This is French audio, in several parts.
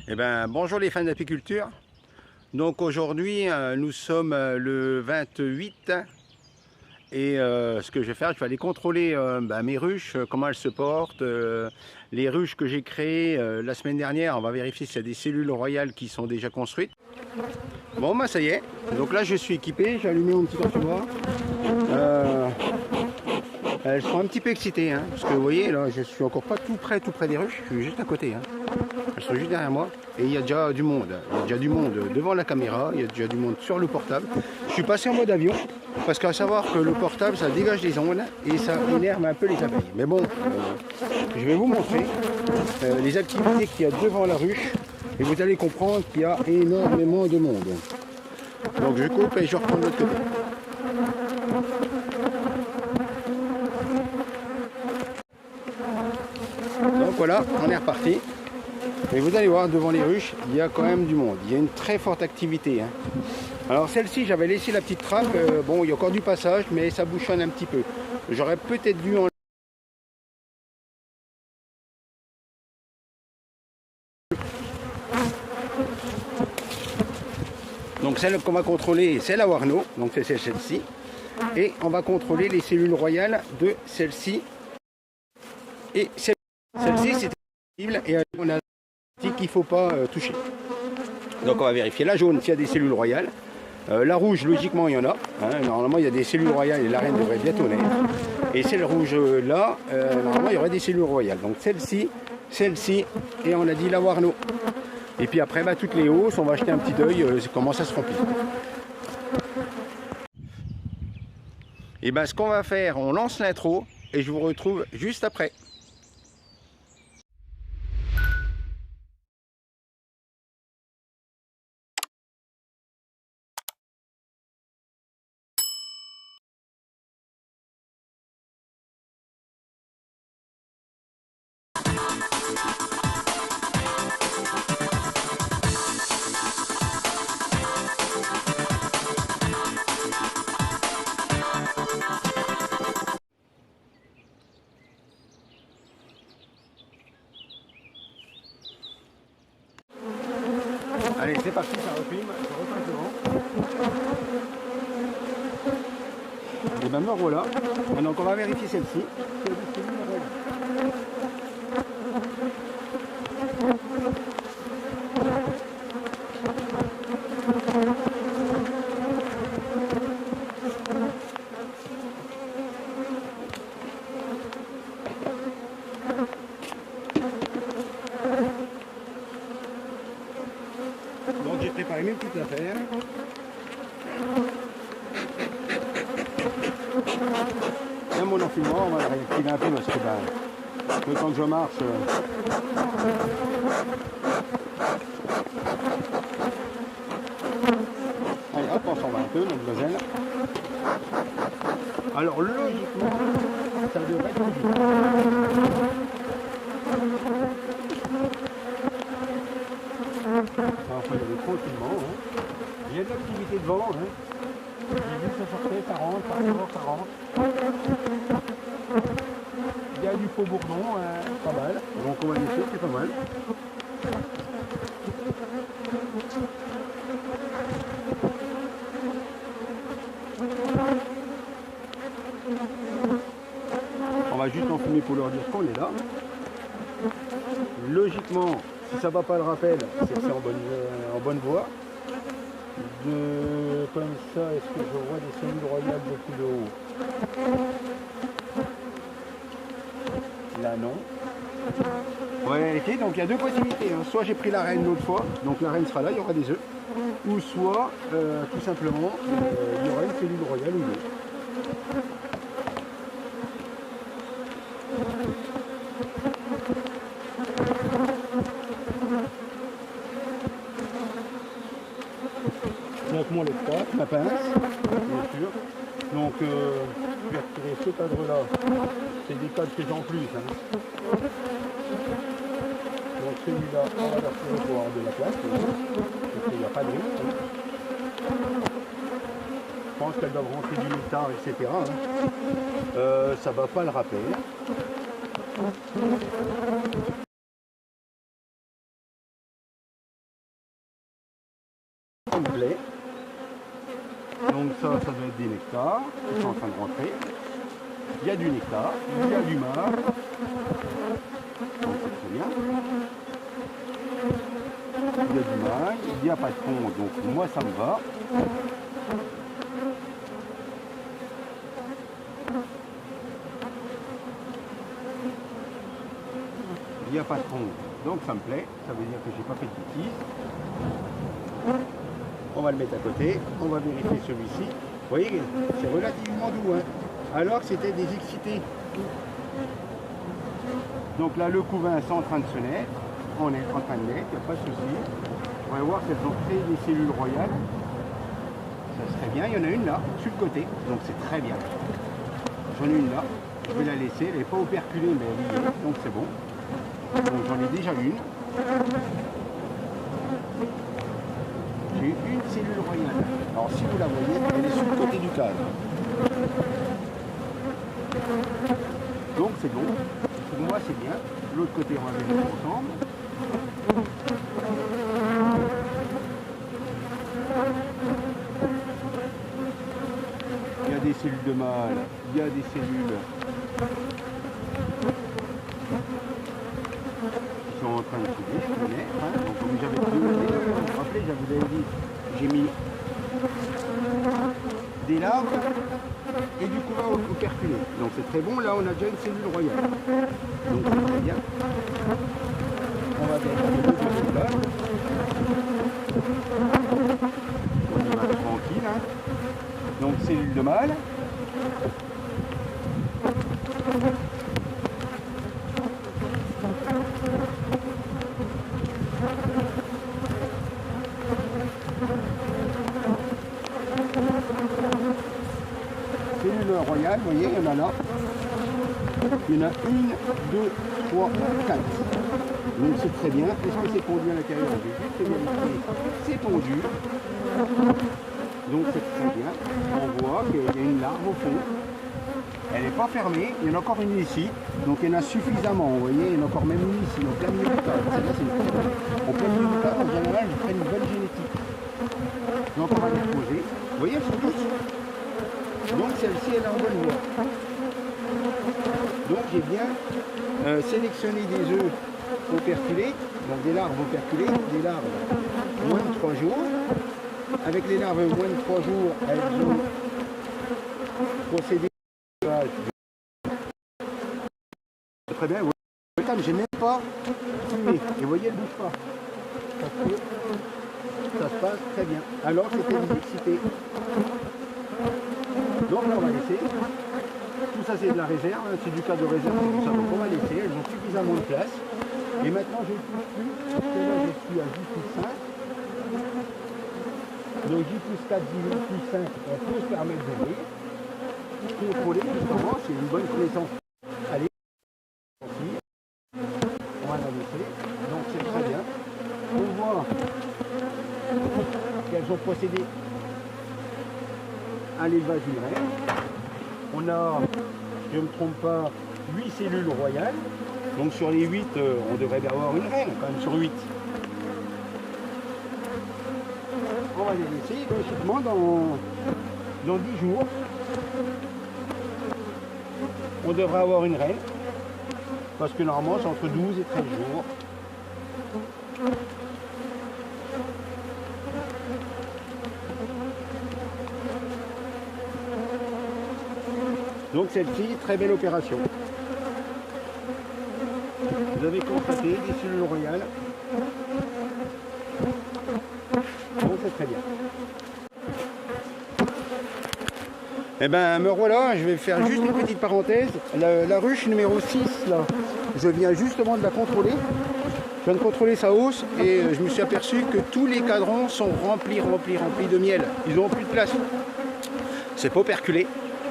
Eh ben, bonjour les fans d'apiculture. Donc aujourd'hui, nous sommes le 28 et ce que je vais faire, je vais aller contrôler mes ruches, comment elles se portent. Les ruches que j'ai créées la semaine dernière, on va vérifier s'il y a des cellules royales qui sont déjà construites. Bon, bah ça y est. Donc là, je suis équipé, j'ai allumé mon petit enfumoir. Elles sont un petit peu excitées, hein, parce que vous voyez, là, je suis encore pas tout près des ruches, je suis juste à côté. Hein. Elles sont juste derrière moi et il y a déjà du monde. Il y a déjà du monde devant la caméra, il y a déjà du monde sur le portable. Je suis passé en mode avion parce qu'à savoir que le portable, ça dégage des ondes et ça énerve un peu les abeilles. Mais bon, je vais vous montrer les activités qu'il y a devant la ruche et vous allez comprendre qu'il y a énormément de monde. Donc je coupe et je reprends de l'autre côté. Donc voilà, on est reparti. Et vous allez voir, devant les ruches, il y a quand même du monde. Il y a une très forte activité. Hein. Alors celle-ci, j'avais laissé la petite trappe. Bon, il y a encore du passage, mais ça bouchonne un petit peu. J'aurais peut-être dû en... Donc celle qu'on va contrôler, c'est la Warno. Donc c'est celle-ci. Et on va contrôler les cellules royales de celle-ci. Et celle-ci, c'est possible. Et on a qu'il ne faut pas toucher. Donc on va vérifier la jaune s'il y a des cellules royales. La rouge, logiquement, il y en a. Hein. Normalement, il y a des cellules royales et la reine devrait bientôt naître. Et celle rouge là, normalement, il y aurait des cellules royales. Donc celle-ci, et on a dit la Warno. Et puis après, bah, toutes les hausses, on va acheter un petit œil, comment ça se remplit. Et ben ce qu'on va faire, on lance l'intro et je vous retrouve juste après. Allez, c'est parti, ça refilme, je repasse devant. Et ben me voilà. Donc on va vérifier celle-ci. Donc j'ai préparé mes petites affaires. Là mon enfumoir, on va la réactiver un peu parce que le temps que je marche. Allez hop, on s'en va un peu, mademoiselle. Alors logiquement, ça devrait être vite. Enfin, il y avait tranquillement. Hein. Il y a de l'activité devant. Hein. J'ai vu que ça sortait, ça rentre, ça sort, ça rentre. Il y a du faux bourdon, pas mal. Donc on va laisser, c'est pas mal. On va juste enfumer pour leur dire qu'on est là. Logiquement, si ça ne va pas le rappel, c'est que c'est en bonne voie. Comme ça, est-ce que je vois des cellules royales beaucoup de haut? Là non. Ouais, ok, donc il y a deux possibilités. Hein. Soit j'ai pris la reine l'autre fois, donc la reine sera là, il y aura des œufs. Ou soit, tout simplement, il y aura une cellule royale ou deux. Donc mon lecteur, ma pince, bien sûr. Donc je vais retirer ce cadre là. C'est des cadres que j'ai en plus. Hein. Donc celui-là, on va le retirer pour avoir de la place. Parce qu'il n'y a pas de risque. Hein. Je pense qu'elles doivent rentrer du nectar, etc. Hein. Ça ne va pas le rappeler. ça me plaît. Donc ça doit être des nectars qui sont en train de rentrer. Il y a du nectar, il y a du marc. Donc c'est très bien. Il y a du mail, il n'y a pas de fond, donc moi ça me va. Il n'y a pas de fond, donc ça me plaît. Ça veut dire que j'ai pas fait de bêtises. On va le mettre à côté, on va vérifier celui-ci. Vous voyez, c'est relativement doux, hein, alors que c'était des excités. Donc là, le couvain est en train de se naître. On est en train de naître, il n'y a pas de souci. On va voir qu'elles ont créé des cellules royales. Ça serait bien. Il y en a une là, sur le côté. Donc c'est très bien. J'en ai une là. Je vais la laisser. Elle n'est pas operculée, mais elle y est. Donc c'est bon. Donc j'en ai déjà une. J'ai une cellule royale. Alors si vous la voyez, elle est sur le côté du cadre. Donc c'est bon. Pour moi c'est bien. L'autre côté on va les mettre ensemble. Il y a des cellules de mâle, il y a des cellules qui sont en train de se naître. Hein. Donc comme j'avais dit, vous vous rappelez, je vous avais dit, j'ai mis des larves et du couvain operculé. Donc c'est très bon, là on a déjà une cellule royale. Donc c'est très bien. On va vérifier le deuxième là. On y va tranquille. Hein. Donc cellule de mâle. Cellule royale, vous voyez, il y en a là. Il y en a 1, 2, 3, 4. Donc c'est très bien. Est-ce que c'est pondu à l'intérieur? J'ai juste vérifié. C'est pondu. Donc c'est très bien. On voit qu'il y a une larve au fond. Elle n'est pas fermée. Il y en a encore une ici. Donc il y en a suffisamment. Vous voyez, il y en a encore même une ici. Donc plein milieu du cadre. Celle-là, c'est très bien. En plein milieu du cadre, en général, je prends une bonne génétique. Donc on va les reposer. Vous voyez, elles sont tous. Donc celle-ci, elle est en bonne voie. Donc j'ai bien sélectionné des œufs operculés, donc des larves operculées, des larves moins de 3 jours. Avec les larves moins de 3 jours, elles ont procédé au lavage. Très bien, j'ai même pas fumé. Et vous voyez, elle ne bouge pas. Parce que ça se passe très bien. Alors c'était des excités. Donc là on va laisser. Tout ça c'est de la réserve, c'est du cas de réserve, tout ça. Donc on va laisser, elles ont suffisamment de place. Et maintenant je ne pousse plus, parce que là je suis à J+5. Donc J+4, J+5, on peut se permettre d'ouvrir. Contrôler justement, c'est une bonne connaissance. Allez, on va la laisser. Donc c'est très bien. On voit qu'elles ont procédé à l'élevage d'une reine. On a, si je ne me trompe pas, 8 cellules royales. Donc sur les 8, on devrait bien avoir une reine, quand même sur 8. On va les laisser logiquement dans 10 jours. On devrait avoir une reine. Parce que normalement c'est entre 12 et 13 jours. Donc celle-ci, très belle opération. Vous avez constaté des cellules royales. Donc c'est très bien. Eh bien me voilà, je vais faire juste une petite parenthèse. La ruche numéro 6, là, je viens justement de la contrôler. Je viens de contrôler sa hausse et je me suis aperçu que tous les cadrans sont remplis de miel. Ils n'ont plus de place. C'est pas operculé.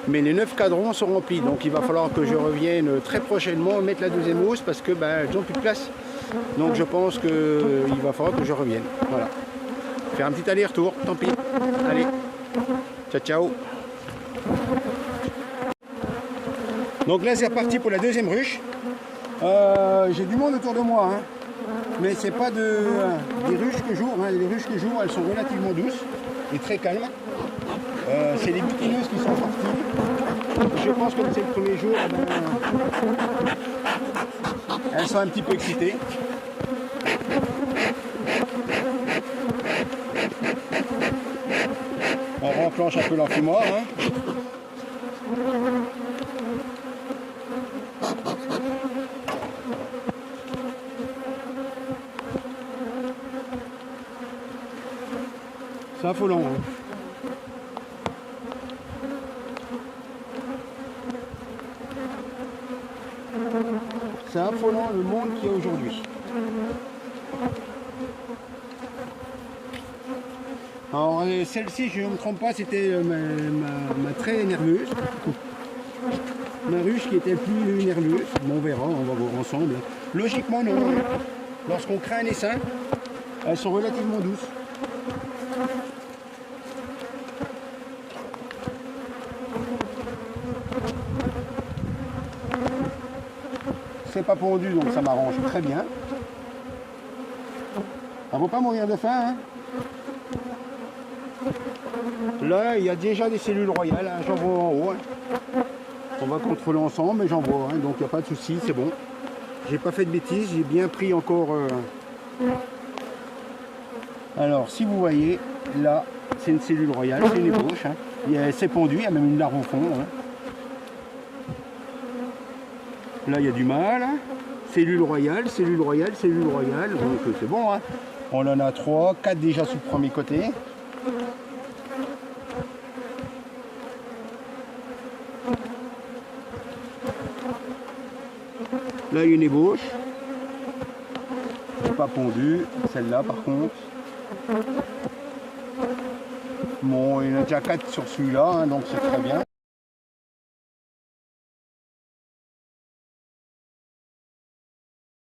Mais les 9 cadrans sont remplis, donc il va falloir que je revienne très prochainement mettre la deuxième hausse parce que elles n'ont plus de place. Donc je pense qu'il va falloir que je revienne. Voilà. Faire un petit aller-retour, tant pis. Allez, ciao ciao. Donc là c'est reparti pour la deuxième ruche. J'ai du monde autour de moi. Hein. Mais c'est pas des ruches que j'ouvre, hein. Les ruches que j'ouvre, elles sont relativement douces et très calmes. C'est les butineuses qui sont sorties. Je pense que c'est le premier jour, elles sont un petit peu excitées. On renclenche un peu l'enfumoir. Hein. C'est affolant. Hein. C'est affolant le monde qu'il y a aujourd'hui. Alors celle-ci, je ne me trompe pas, c'était ma très nerveuse. Ma ruche qui était plus nerveuse. Bon, on verra, on va voir ensemble. Logiquement, non. Lorsqu'on crée un essaim, elles sont relativement douces. C'est pas pondu, donc ça m'arrange très bien. Ça ne vaut pas mourir de faim. Hein. Là, il y a déjà des cellules royales, hein, j'en vois en haut. Hein. On va contrôler ensemble, mais j'en vois, hein, donc il n'y a pas de souci, c'est bon. J'ai pas fait de bêtises, j'ai bien pris encore... Alors, si vous voyez, là, c'est une cellule royale, c'est une ébauche. Hein. C'est pondu, il y a même une larve au fond. Hein. Là, il y a du mâle. Hein. Cellule royale, cellule royale, cellule royale. Donc, c'est bon. Hein. On en a 3, 4 déjà sur le premier côté. Là, il y a une ébauche. Pas pondue. Celle-là, par contre. Bon, il y en a déjà 4 sur celui-là, hein, donc c'est très bien.